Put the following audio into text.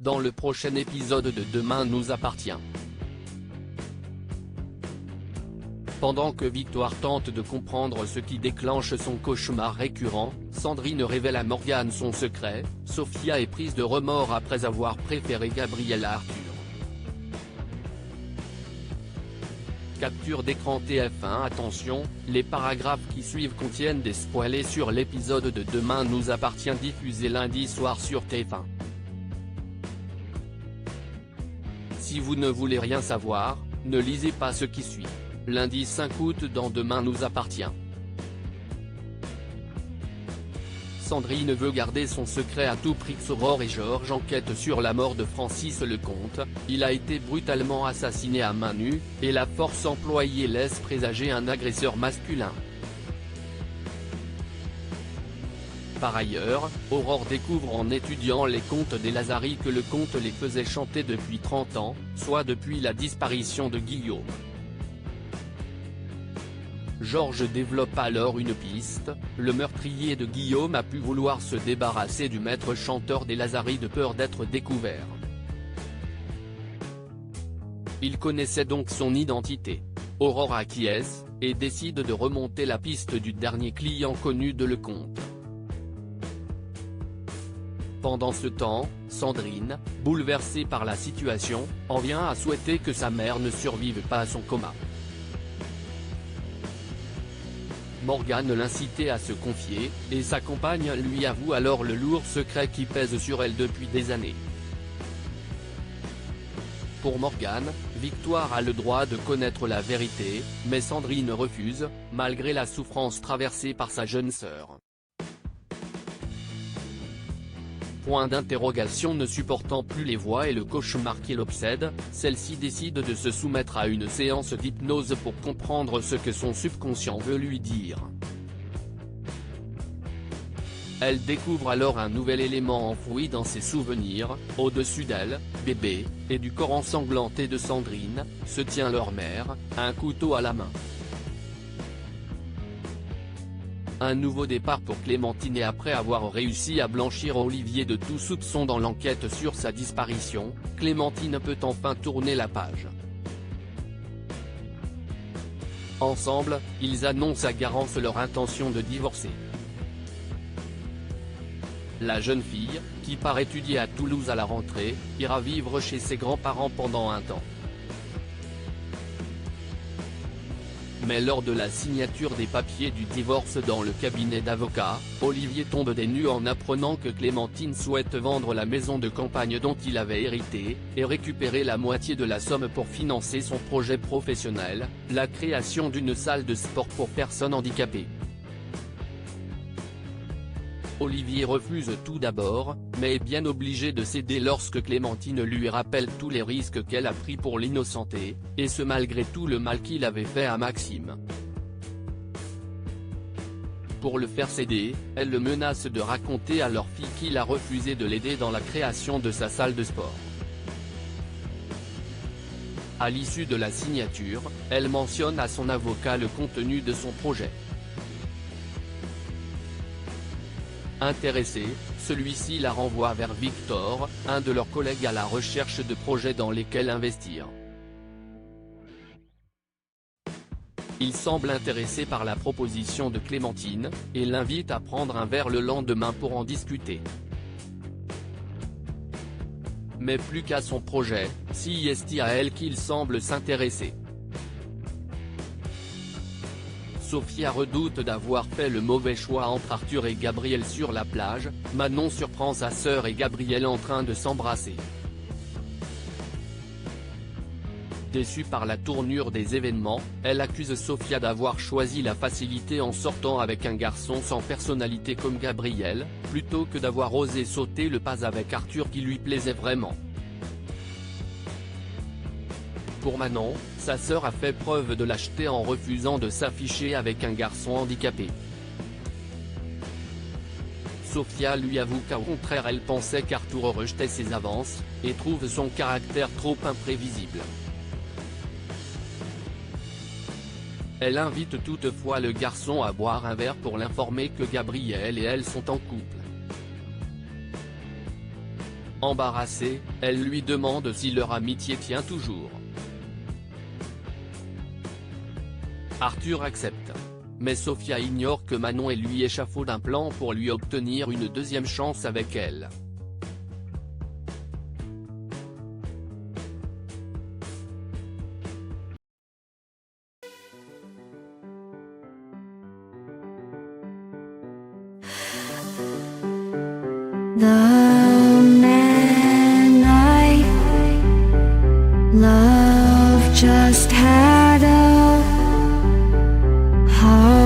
dans le prochain épisode de Demain nous appartient. Pendant que Victoire tente de comprendre ce qui déclenche son cauchemar récurrent, Sandrine révèle à Morgane son secret. Sophia est prise de remords après avoir préféré Gabriel à Arthur. Capture d'écran TF1. Attention, les paragraphes qui suivent contiennent des spoilers sur l'épisode de Demain nous appartient diffusé lundi soir sur TF1. Si vous ne voulez rien savoir, ne lisez pas ce qui suit. Lundi 5 août dans Demain nous appartient. Sandrine veut garder son secret à tout prix. Aurore et Georges enquêtent sur la mort de Francis Lecomte. Il a été brutalement assassiné à main nue, et la force employée laisse présager un agresseur masculin. Par ailleurs, Aurore découvre en étudiant les contes des Lazari que Lecomte les faisait chanter depuis 30 ans, soit depuis la disparition de Guillaume. Georges développe alors une piste. Le meurtrier de Guillaume a pu vouloir se débarrasser du maître chanteur des Lazari de peur d'être découvert. Il connaissait donc son identité. Aurore acquiesce, et décide de remonter la piste du dernier client connu de Lecomte. Pendant ce temps, Sandrine, bouleversée par la situation, en vient à souhaiter que sa mère ne survive pas à son coma. Morgane l'incitait à se confier, et sa compagne lui avoue alors le lourd secret qui pèse sur elle depuis des années. Pour Morgane, Victoire a le droit de connaître la vérité, mais Sandrine refuse, malgré la souffrance traversée par sa jeune sœur. Point d'interrogation. Ne supportant plus les voix et le cauchemar qui l'obsède, celle-ci décide de se soumettre à une séance d'hypnose pour comprendre ce que son subconscient veut lui dire. Elle découvre alors un nouvel élément enfoui dans ses souvenirs. Au-dessus d'elle, bébé, et du corps ensanglanté de Sandrine, se tient leur mère, un couteau à la main. Un nouveau départ pour Clémentine. Et après avoir réussi à blanchir Olivier de tout soupçon dans l'enquête sur sa disparition, Clémentine peut enfin tourner la page. Ensemble, ils annoncent à Garance leur intention de divorcer. La jeune fille, qui part étudier à Toulouse à la rentrée, ira vivre chez ses grands-parents pendant un temps. Mais lors de la signature des papiers du divorce dans le cabinet d'avocats, Olivier tombe des nues en apprenant que Clémentine souhaite vendre la maison de campagne dont il avait hérité, et récupérer la moitié de la somme pour financer son projet professionnel, la création d'une salle de sport pour personnes handicapées. Olivier refuse tout d'abord, mais est bien obligé de céder lorsque Clémentine lui rappelle tous les risques qu'elle a pris pour l'innocenter, et ce malgré tout le mal qu'il avait fait à Maxime. Pour le faire céder, elle le menace de raconter à leur fille qu'il a refusé de l'aider dans la création de sa salle de sport. À l'issue de la signature, elle mentionne à son avocat le contenu de son projet. Intéressé, celui-ci la renvoie vers Victor, un de leurs collègues à la recherche de projets dans lesquels investir. Il semble intéressé par la proposition de Clémentine, et l'invite à prendre un verre le lendemain pour en discuter. Mais plus qu'à son projet, si est à elle qu'il semble s'intéresser. Sophia redoute d'avoir fait le mauvais choix entre Arthur et Gabriel sur la plage. Manon surprend sa sœur et Gabriel en train de s'embrasser. Déçue par la tournure des événements, elle accuse Sophia d'avoir choisi la facilité en sortant avec un garçon sans personnalité comme Gabriel, plutôt que d'avoir osé sauter le pas avec Arthur qui lui plaisait vraiment. Pour Manon, sa sœur a fait preuve de lâcheté en refusant de s'afficher avec un garçon handicapé. Sophia lui avoue qu'au contraire elle pensait qu'Arthur rejetait ses avances, et trouve son caractère trop imprévisible. Elle invite toutefois le garçon à boire un verre pour l'informer que Gabriel et elle sont en couple. Embarrassée, elle lui demande si leur amitié tient toujours. Arthur accepte. Mais Sofia ignore que Manon et lui échafaudent un plan pour lui obtenir une deuxième chance avec elle. The man I love just had a heart